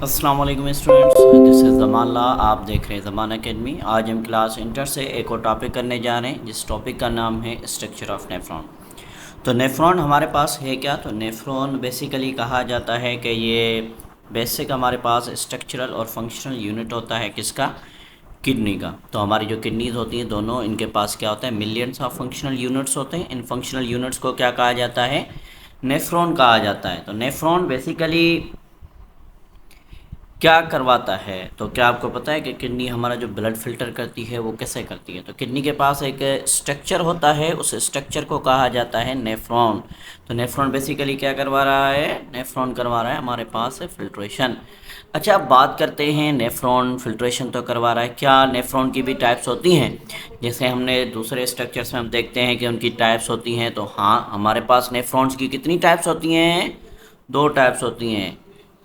अस्सलाम वालेकुम students, this is ज़मान ला। आप देख रहे हैं ज़मान अकेडमी। आज हम क्लास इंटर से एक और टॉपिक करने जा रहे हैं, जिस टॉपिक का नाम है स्ट्रक्चर ऑफ नेफ्रॉन। तो नेफ्रॉन हमारे पास है क्या? तो नेफ्रॉन बेसिकली कहा जाता है कि ये बेसिक हमारे पास स्ट्रक्चरल और फंक्शनल यूनिट होता है किसका? किडनी का। तो हमारी जो किडनीज होती हैं दोनों, इनके पास क्या होता है? मिलियंस ऑफ फंक्शनल यूनिट्स होते हैं। इन फंक्शनल यूनिट्स को क्या कहा जाता है? नेफ्रॉन कहा जाता है। तो नेफ्रॉन बेसिकली क्या करवाता है? तो क्या आपको पता है कि किडनी हमारा जो ब्लड फिल्टर करती है वो कैसे करती है? तो किडनी के पास एक स्ट्रक्चर होता है, उस स्ट्रक्चर को कहा जाता है नेफ्रॉन। तो नेफ्रॉन बेसिकली क्या करवा रहा है? नेफ्रॉन करवा रहा है हमारे पास फिल्ट्रेशन। अच्छा, अब बात करते हैं, नेफ्रॉन फिल्ट्रेशन तो करवा रहा है, क्या नेफ्रॉन की भी टाइप्स होती हैं? जैसे हमने दूसरे स्ट्रक्चर्स में हम देखते हैं कि उनकी टाइप्स होती हैं। तो हाँ, हमारे पास नेफ्रॉन्स की कितनी टाइप्स होती हैं? दो टाइप्स होती हैं,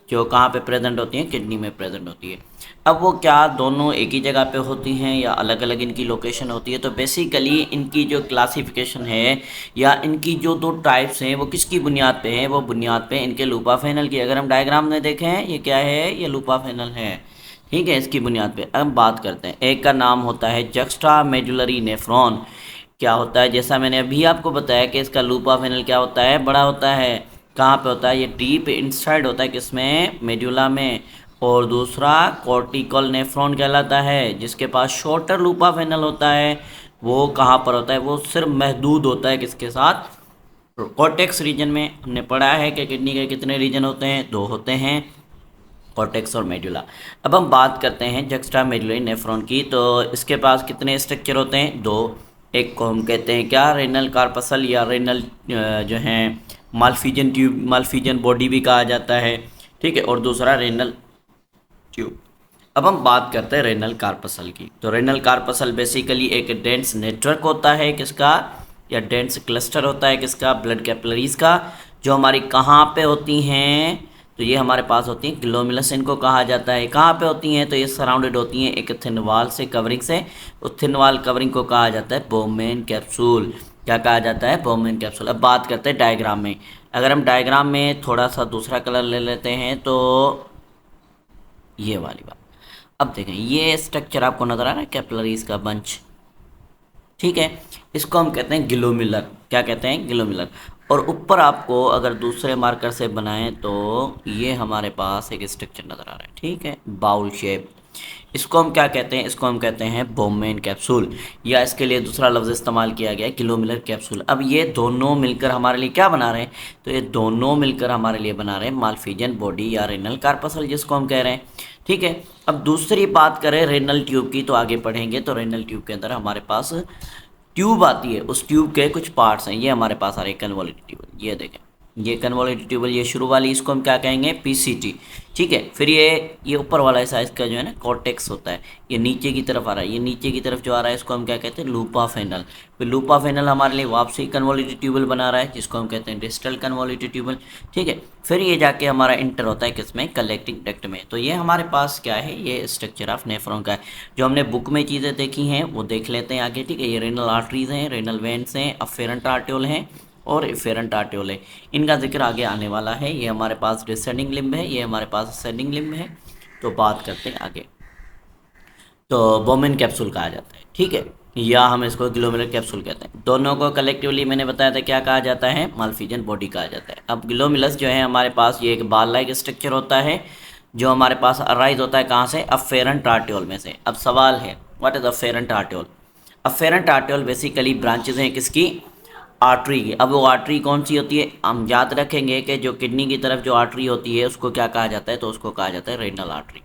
जो कहाँ पे प्रेजेंट होती हैं? किडनी में प्रेजेंट होती है। अब वो क्या दोनों एक ही जगह पे होती हैं या अलग अलग इनकी लोकेशन होती है? तो बेसिकली इनकी जो क्लासिफिकेशन है या इनकी जो दो टाइप्स हैं वो किसकी बुनियाद पे हैं? वो बुनियाद पे इनके लूपा फेनल की। अगर हम डायग्राम में देखें, ये क्या है? ये लूपा फेनल है, ठीक है, इसकी बुनियाद पे। अब बात करते हैं, एक का नाम होता है जक्स्ट्रा मेडुलरी नेफ्रॉन। क्या होता है? जैसा मैंने अभी आपको बताया कि इसका लूपा फेनल क्या होता है? बड़ा होता है। कहाँ पे होता है? ये डीप इनसाइड होता है, किसमें? मेड्यूला में। और दूसरा कॉर्टिकल नेफ्रॉन कहलाता है, जिसके पास शॉर्टर लूपा फेनल होता है। वो कहाँ पर होता है? वो सिर्फ महदूद होता है किसके साथ? कॉर्टेक्स रीजन में। हमने पढ़ा है कि किडनी के कितने रीजन होते हैं? दो होते हैं, कॉर्टेक्स और मेडुला। अब हम बात करते हैं जक्स्ट्रा मेडुलरी नेफ्रॉन की। तो इसके पास कितने स्ट्रक्चर होते हैं? दो। एक को हम कहते हैं क्या? रेनल कार्पसल या रेनल जो है मालफिजन ट्यूब, मालफिजन बॉडी भी कहा जाता है, ठीक है। और दूसरा रेनल ट्यूब। अब हम बात करते हैं रेनल कार्पसल की। तो रेनल कार्पसल बेसिकली एक डेंस नेटवर्क होता है किसका? या डेंस क्लस्टर होता है किसका? ब्लड कैपिलरीज का, जो हमारी कहाँ पे होती हैं? तो ये हमारे पास होती हैं ग्लोमेरुलस, इनको कहा जाता है। कहाँ पे होती हैं? तो ये सराउंडेड होती हैं एक थिन वाल से, कवरिंग से। उस थिन वाल कवरिंग को कहा जाता है बोमेन कैप्सूल। क्या कहा जाता है? Bowman capsule. अब बात करते हैं डायग्राम में। अगर हम डायग्राम में थोड़ा सा दूसरा कलर ले लेते हैं, तो ये वाली बात। अब देखें, ये स्ट्रक्चर आपको नजर आ रहा है, कैपिलरीज का बंच, ठीक है। इसको हम कहते हैं ग्लोमेरुलर। क्या कहते हैं? ग्लोमेरुलर। और ऊपर आपको अगर दूसरे मार्कर से बनाएं तो ये हमारे पास एक स्ट्रक्चर नज़र आ रहा है, ठीक है, बाउल शेप। इसको हम क्या कहते हैं? इसको हम कहते हैं बोमेन कैप्सूल, या इसके लिए दूसरा लफ्ज़ इस्तेमाल किया गया है ग्लोमेरुलर कैप्सूल। अब ये दोनों मिलकर हमारे लिए क्या बना रहे हैं? तो ये दोनों मिलकर हमारे लिए बना रहे हैं मालफिजन बॉडी या रेनल कार्पसल, जिसको हम कह रहे हैं, ठीक है। अब दूसरी बात करें रेनल ट्यूब की, तो आगे पढ़ेंगे। तो रेनल ट्यूब के अंदर हमारे पास ट्यूब आती है, उस ट्यूब के कुछ पार्ट्स हैं। ये हमारे पास आ रहे हैं कन्वोल्यूटेड ट्यूब, ये देखें, ये कन्वोल्यूटेड ट्यूब, ये शुरू वाली, इसको हम क्या कहेंगे? पीसीटी, ठीक है। फिर ये ऊपर वाला साइज का जो है ना कॉर्टेक्स होता है, ये नीचे की तरफ आ रहा है, ये नीचे की तरफ जो आ रहा है इसको हम क्या कहते हैं? लूपा फेनल। फिर लूपा फेनल हमारे लिए वापसी कन्वोल्यूटेड ट्यूबल बना रहा है, जिसको हम कहते हैं डिस्टल कन्वोल्यूटेड ट्यूबल, ठीक है। फिर ये जाके हमारा इंटर होता है किसमें? कलेक्टिंग डक्ट में। तो ये हमारे पास क्या है? ये स्ट्रक्चर ऑफ नेफ्रॉन का है। जो हमने बुक में चीज़ें देखी हैं वो देख लेते हैं आगे, ठीक है। ये रेनल आर्टरीज हैं, रेनल वेन्स हैं, अफेरेंट आर्ट्योल हैं और इफेरेंट आर्ट्योल है। इनका जिक्र आगे आने वाला है। ये हमारे पास डिसेंडिंग लिम्ब है, ये हमारे पास असेंडिंग लिम्ब है। तो बात करते हैं आगे। तो बोमेन कैप्सूल कहा जाता है, ठीक है, या हम इसको ग्लोमेरुलर कैप्सूल कहते हैं। दोनों को कलेक्टिवली मैंने बताया था क्या कहा जाता है? मालफिजन बॉडी कहा जाता है। अब ग्लोमेरुलस जो है हमारे पास, ये एक बाल लाइक स्ट्रक्चर होता है, जो हमारे पास अराइज होता है कहाँ से? अफेरेंट आर्ट्योल में से। अब सवाल है, what is afferent arteriole? Afferent arteriole basically branches हैं किसकी? आर्टरी की। अब वो आर्टरी कौन सी होती है? हम याद रखेंगे कि जो किडनी की तरफ जो आर्टरी होती है उसको क्या कहा जाता है? तो उसको कहा जाता है रेनल आर्टरी।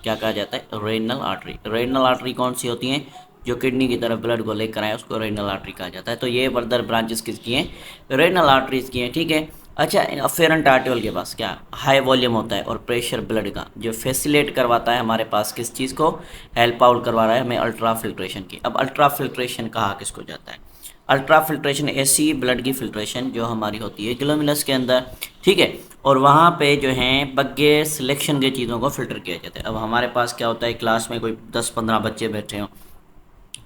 क्या कहा जाता है? Renal artery. रेनल आर्टरी कौन सी होती हैं? जो किडनी की तरफ ब्लड को लेकर आए उसको रेनल आर्टरी कहा जाता है। तो ये फर्दर ब्रांचेस किसकी हैं? रेनल आर्टरीज की हैं, ठीक है। अच्छा, अफेरेंट आर्ट्योल के पास क्या हाई वॉल्यूम होता है और प्रेशर ब्लड का, जो फैसिलेट करवाता है हमारे पास किस चीज़ को? हेल्प आउट करवा रहा है हमें अल्ट्रा फिल्ट्रेशन की। अब अल्ट्रा फिल्ट्रेशन कहा किसको जाता है? अल्ट्रा फिल्ट्रेशन ऐसी ब्लड की फिल्ट्रेशन जो हमारी होती है ग्लोमेरुलस के अंदर, ठीक है। और वहाँ पे जो है बगैर सिलेक्शन के चीज़ों को फिल्टर किया जाता है। अब हमारे पास क्या होता है, क्लास में कोई 10-15 बच्चे बैठे हों,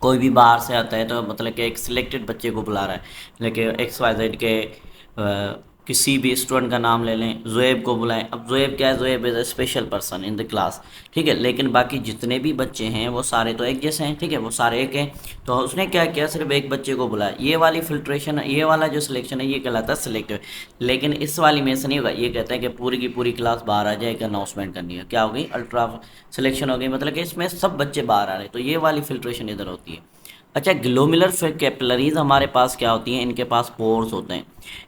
कोई भी बाहर से आता है तो मतलब कि एक सिलेक्टेड बच्चे को बुला रहा है, लेकिन XYZ के किसी भी स्टूडेंट का नाम ले लें, ज़ुएब को बुलाएं। अब ज़ुएब क्या है, Zuaib is a special person in the class, ठीक है। लेकिन बाकी जितने भी बच्चे हैं वो सारे तो एक जैसे हैं, ठीक है, वो सारे एक हैं। तो उसने क्या किया, सिर्फ एक बच्चे को बुलाया। ये वाली फिल्ट्रेशन, ये वाला जो सिलेक्शन है ये कहलाता है सिलेक्टिव। लेकिन इस वाली में ऐसा नहीं होगा, ये कहते हैं कि पूरी की पूरी क्लास बाहर आ जाए, एक अनाउंसमेंट करनी है, क्या हो गई, अल्ट्रा सिलेक्शन हो गई, मतलब कि इसमें सब बच्चे बाहर आ रहे हैं। तो ये वाली फिल्ट्रेशन इधर होती है। अच्छा, ग्लोमेरुलर कैपिलरीज हमारे पास क्या होती हैं, इनके पास पोर्स होते हैं,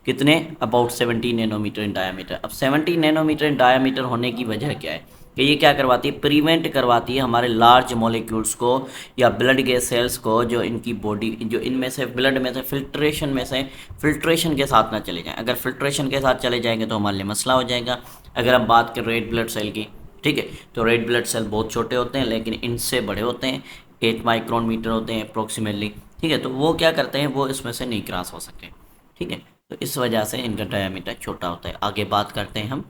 कितने, अबाउट 70 नैनोमीटर इन डायामीटर। अब 70 नैनोमीटर इन डायामीटर होने की वजह क्या है कि ये क्या करवाती है, प्रिवेंट करवाती है हमारे लार्ज मॉलिक्यूल्स को या ब्लड के सेल्स को, जो इनकी बॉडी, जो इनमें से ब्लड में से फिल्ट्रेशन के साथ ना चले जाएं। अगर फिल्ट्रेशन के साथ चले जाएंगे तो हमारे लिए मसला हो जाएगा। अगर हम बात करें रेड ब्लड सेल की, ठीक है, तो रेड ब्लड सेल बहुत छोटे होते हैं लेकिन इनसे बड़े होते हैं, 8 माइक्रोन मीटर होते हैं अप्रोक्सीमेटली, ठीक है। तो वो क्या करते हैं, वो इसमें से नहीं क्रॉस हो सकते, ठीक है। तो इस वजह से इनका डायामीटर छोटा होता है। आगे बात करते हैं हम।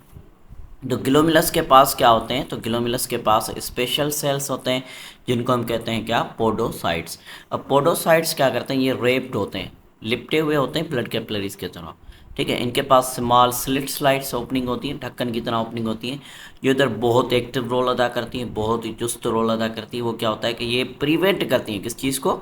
तो ग्लोमेरुलस के पास क्या होते हैं, तो ग्लोमेरुलस के पास स्पेशल सेल्स होते हैं जिनको हम कहते हैं क्या, पोडोसाइट्स। अब पोडोसाइट्स क्या करते हैं, ये रेप्ड होते हैं, लिपटे हुए होते हैं ब्लड कैपिलरीज की तरह, ठीक है। इनके पास स्मॉल स्लिट स्लाइड्स ओपनिंग होती है, ढक्कन की तरह ओपनिंग होती है, जो इधर बहुत एक्टिव रोल अदा करती है, बहुत ही चुस्त रोल अदा करती है। वो क्या होता है कि ये प्रिवेंट करती हैं किस चीज़ को,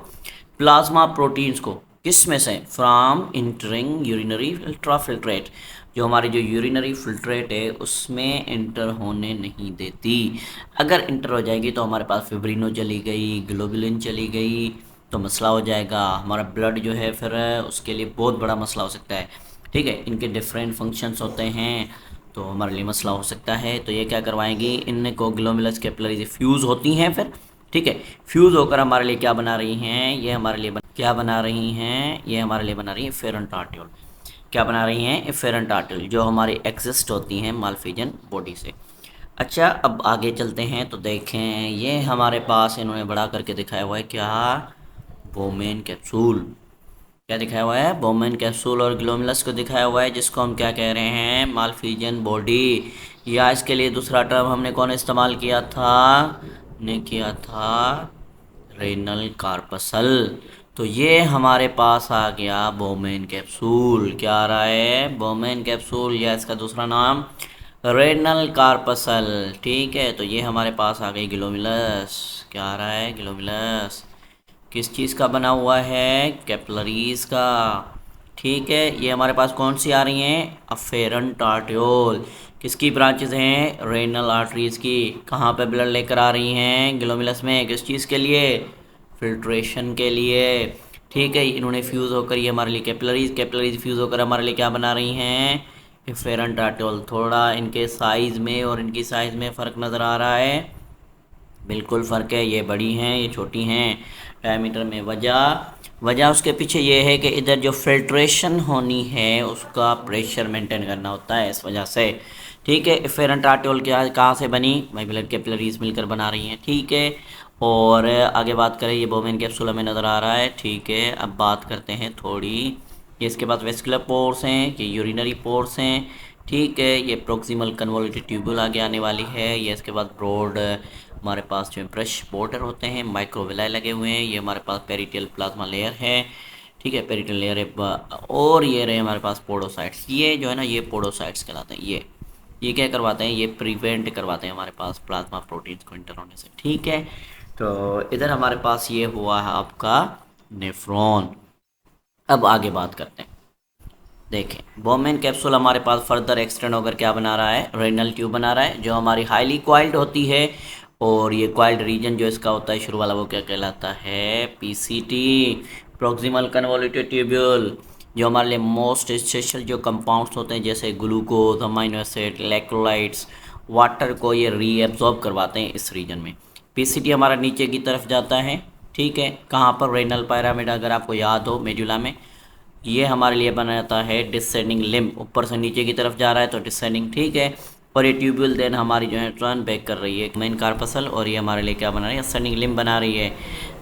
प्लाज्मा प्रोटीन्स को, किस में से, फ्रॉम इंटरिंग यूरिनरी अल्ट्राफिल्ट्रेट, जो हमारी जो यूरिनरी फिल्ट्रेट है उसमें इंटर होने नहीं देती। अगर इंटर हो जाएगी तो हमारे पास फिब्रिनो चली गई, ग्लोबुलिन चली गई, तो मसला हो जाएगा हमारा ब्लड जो है, फिर उसके लिए बहुत बड़ा मसला हो सकता है, ठीक है। इनके डिफरेंट फंक्शंस होते हैं, तो हमारे लिए मसला हो सकता है। तो ये क्या करवाएंगी, इनको ग्लोमेरुलस कैपिलरीज फ्यूज़ होती हैं फिर, ठीक है, फ्यूज़ होकर हमारे लिए क्या बना रही हैं, ये हमारे लिए क्या बना रही हैं, ये हमारे लिए बना रही हैं एफेरेंट आर्ट्यूल। क्या बना रही हैं, एफेरेंट आर्ट्यूल, जो हमारी एग्जिस्ट होती हैं मालफिजन बॉडी से। अच्छा, अब आगे चलते हैं तो देखें, ये हमारे पास इन्होंने बड़ा करके दिखाया हुआ है क्या, बोमेन कैप्सूल। क्या दिखाया हुआ है, बोमेन कैप्सूल, और ग्लोमेरुलस को दिखाया हुआ है जिसको हम क्या कह रहे हैं, मालफिजन बॉडी। या इसके लिए दूसरा टर्म हमने कौन इस्तेमाल किया था, ने किया था रेनल कार्पसल। तो ये हमारे पास आ गया बोमेन कैप्सूल। क्या आ रहा है, बोमेन कैप्सूल, या इसका दूसरा नाम रेनल कार्पसल, ठीक है। तो ये हमारे पास आ गई ग्लोमेरुलस। क्या आ रहा है, ग्लोमेरुलस किस चीज़ का बना हुआ है, कैपिलरीज का, ठीक है। ये हमारे पास कौन सी आ रही हैं, अफेरेंट आर्ट्यूल, किसकी ब्रांचेज हैं, रेनल आर्टरीज की। कहाँ पे ब्लड लेकर आ रही हैं, ग्लोमेरुलस में, किस चीज़ के लिए, फिल्ट्रेशन के लिए, ठीक है। इन्होंने फ्यूज़ होकर ये हमारे लिए कैपिलरीज फ्यूज़ होकर हमारे लिए क्या बना रही हैं, एफेरेंट आर्ट्यूल। थोड़ा इनके साइज़ में और इनकी साइज़ में फ़र्क नज़र आ रहा है, बिल्कुल फ़र्क है, ये बड़ी हैं ये छोटी हैं डायमीटर में। वजह उसके पीछे ये है कि इधर जो फिल्ट्रेशन होनी है उसका प्रेशर मेंटेन करना होता है, इस वजह से, ठीक है। एफेरेंट आर्ट्यूल क्या कहाँ से बनी, भाई ब्लड कैपिलरीज मिलकर बना रही हैं, ठीक है। और आगे बात करें, ये बोमेन कैप्सूल हमें नज़र आ रहा है, ठीक है। अब बात करते हैं थोड़ी, ये इसके पास वेस्कुलर पोर्स हैं, ये यूरिनरी पोर्स हैं, ठीक है। ये प्रोक्सिमल कन्वोल्यूटेड ट्यूब्यूल आगे आने वाली है। ये इसके बाद ब्रॉड हमारे पास जो ब्रश बॉर्डर होते हैं, माइक्रोविलाई लगे हुए हैं। ये हमारे पास पेरिटियल प्लाज्मा लेयर है, ठीक है, पेरिटियल लेयर है। और ये रहे हमारे पास पोडोसाइट्स, ये जो है ना ये पोडोसाइट्स कहलाते हैं। ये क्या करवाते हैं, ये प्रिवेंट करवाते हैं हमारे पास प्लाज्मा प्रोटीन्स को इंटर होने से, ठीक है। तो इधर हमारे पास ये हुआ है आपका नेफ्रॉन। अब आगे बात करते हैं, देखें बोमेन कैप्सूल हमारे पास फर्दर एक्सटेंड होकर क्या बना रहा है, रेनल ट्यूब बना रहा है, जो हमारी हाईली क्वाइल्ड होती है। और ये क्वाइल्ड रीजन जो इसका होता है शुरू वाला, वो क्या कहलाता है, पीसीटी, प्रोक्सिमल कन्वोल्यूटेड ट्यूब्यूल। जो हमारे लिए मोस्ट एसेंशियल जो कंपाउंड्स होते हैं जैसे glucose, amino acid, electrolytes, water को ये रीएब्जॉर्ब करवाते हैं इस रीजन में। पीसीटी हमारा नीचे की तरफ जाता है, ठीक है, कहाँ पर, रेनल पिरामिड, अगर आपको याद हो मेडुला में। ये हमारे लिए बनाता है डिसेंडिंग लिम्ब, ऊपर से नीचे की तरफ जा रहा है तो डिसेंडिंग, ठीक है। और ये ट्यूब्यूल देन हमारी जो है टर्न बैक कर रही है मेन कार्पसल, और ये हमारे लिए क्या बना रही है, असेंडिंग लिम्ब बना रही है।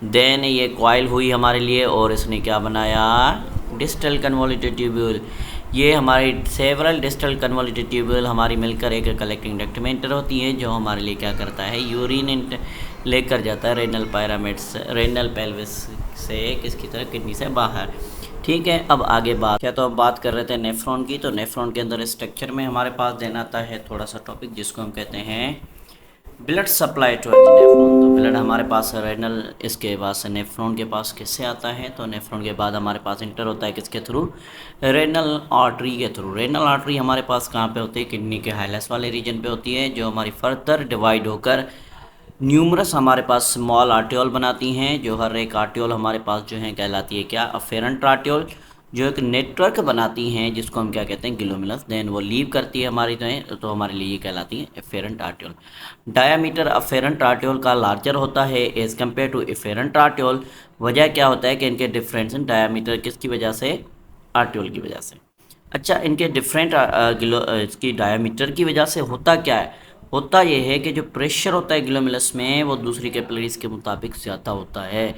देन ये कॉइल हुई हमारे लिए और इसने क्या बनाया, डिस्टल कन्वोल्यूटेड ट्यूब्यूल। ये हमारी सेवरल डिस्टल कन्वोल्यूटेड ट्यूब्यूल हमारी मिलकर एक कलेक्टिंग डक्ट में इंटर होती है, जो हमारे लिए क्या करता है, यूरिन लेकर जाता है रेनल पिरामिड से, रेनल पेल्विस से, किसकी तरह, किडनी से बाहर, ठीक है, अब आगे बात क्या, तो अब बात कर रहे थे नेफ्रॉन की। तो नेफ्रॉन के अंदर स्ट्रक्चर में हमारे पास देना आता है थोड़ा सा टॉपिक जिसको हम कहते हैं ब्लड सप्लाई टू नेफ्रॉन। तो ब्लड हमारे पास रेनल, इसके बाद से नेफ्रॉन के पास किससे आता है, तो नेफ्रॉन के बाद हमारे पास इंटर होता है किसके थ्रू, रेनल आर्टरी के थ्रू। रेनल आर्टरी हमारे पास कहाँ पे होती है, किडनी के हाइलेस वाले रीजन पे होती है, जो हमारी फर्दर डिवाइड होकर न्यूमरस हमारे पास स्मॉल आर्टियोल बनाती हैं, जो हर एक आर्टियोल हमारे पास जो है कहलाती है क्या, अफेरेंट आर्टियोल, जो एक नेटवर्क बनाती हैं जिसको हम क्या कहते हैं, ग्लोमेरुलस। देन वो लीव करती है हमारी जो है, तो हमारे लिए ये कहलाती है efferent arteriole. Diameter afferent arteriole का लार्जर होता है as compare to efferent arteriole. वजह क्या होता है कि इनके डिफरेंस इन डायामीटर किसकी वजह से, आर्टियोल की वजह से। अच्छा, इनके डिफरेंट इसकी डायामीटर की वजह से होता क्या है, होता यह है कि जो प्रेशर होता है ग्लोमेरुलस में वो दूसरी कैपिलरीज के मुताबिक ज़्यादा होता है।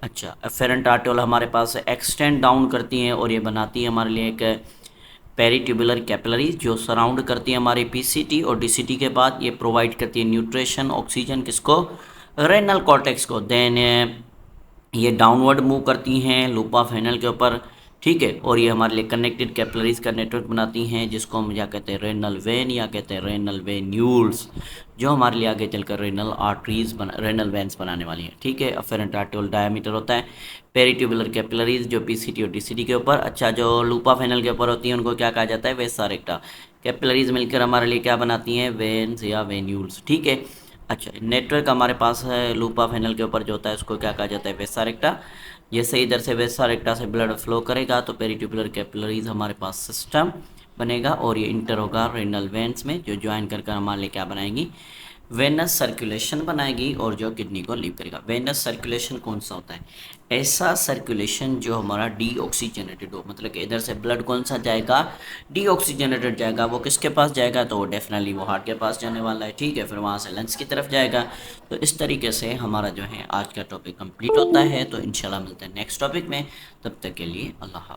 अच्छा, एफेरेंट आर्टियोल हमारे पास एक्सटेंड डाउन करती हैं और ये बनाती है हमारे लिए एक पेरीट्यूबुलर कैपिलरीज जो सराउंड करती है हमारे पीसीटी और डीसीटी के बाद। ये प्रोवाइड करती है न्यूट्रिशन ऑक्सीजन किसको, रेनल कॉर्टेक्स को। देन ये डाउनवर्ड मूव करती हैं लूप ऑफ हेनल के ऊपर, ठीक है, और ये हमारे लिए कनेक्टेड कैपिलरीज का नेटवर्क बनाती हैं जिसको हम क्या कहते हैं, रेनल वेन या कहते हैं रेनल वेन्यूल्स, जो हमारे लिए आगे चलकर रेनल आर्टरीज रेनल वेन्स बनाने वाली हैं। ठीक है, अफेरेंट आर्टियोल डायमीटर होता है, पेरीट्यूबुलर कैपिलरीज जो पीसीटी और डीसीटी के ऊपर। अच्छा, जो लूप ऑफ हेनल के ऊपर होती हैं उनको क्या कहा जाता है, वेसा रेक्टा। कैपिलरीज मिलकर हमारे लिए क्या बनाती हैं, वेन्स या वेन्यूल्स। ठीक है, अच्छा, नेटवर्क हमारे पास है लूप ऑफ हेनल के ऊपर जो होता है उसको क्या कहा जाता है, वेसा रेक्टा। जैसे इधर से वेसा रेक्टा से ब्लड फ्लो करेगा तो पेरीट्यूबुलर कैपिलरीज हमारे पास सिस्टम बनेगा और ये इंटर होगा रेनल वेन्स में, जो ज्वाइन कर हमारे लिए क्या बनाएंगी, वेनस सर्कुलेशन बनाएगी और जो किडनी को लीव करेगा। वेनस सर्कुलेशन कौन सा होता है, ऐसा सर्कुलेशन जो हमारा डीऑक्सीजनेटेड हो, मतलब कि इधर से ब्लड कौन सा जाएगा, डीऑक्सीजनेटेड जाएगा। वो किसके पास जाएगा, तो वो डेफिनेटली वो हार्ट के पास जाने वाला है। ठीक है, फिर वहाँ से लंग्स की तरफ जाएगा। तो इस तरीके से हमारा जो है आज का टॉपिक कंप्लीट होता है। तो इंशाल्लाह मिलते हैं नेक्स्ट टॉपिक में, तब तक के लिए अल्लाह हाफ़िज़।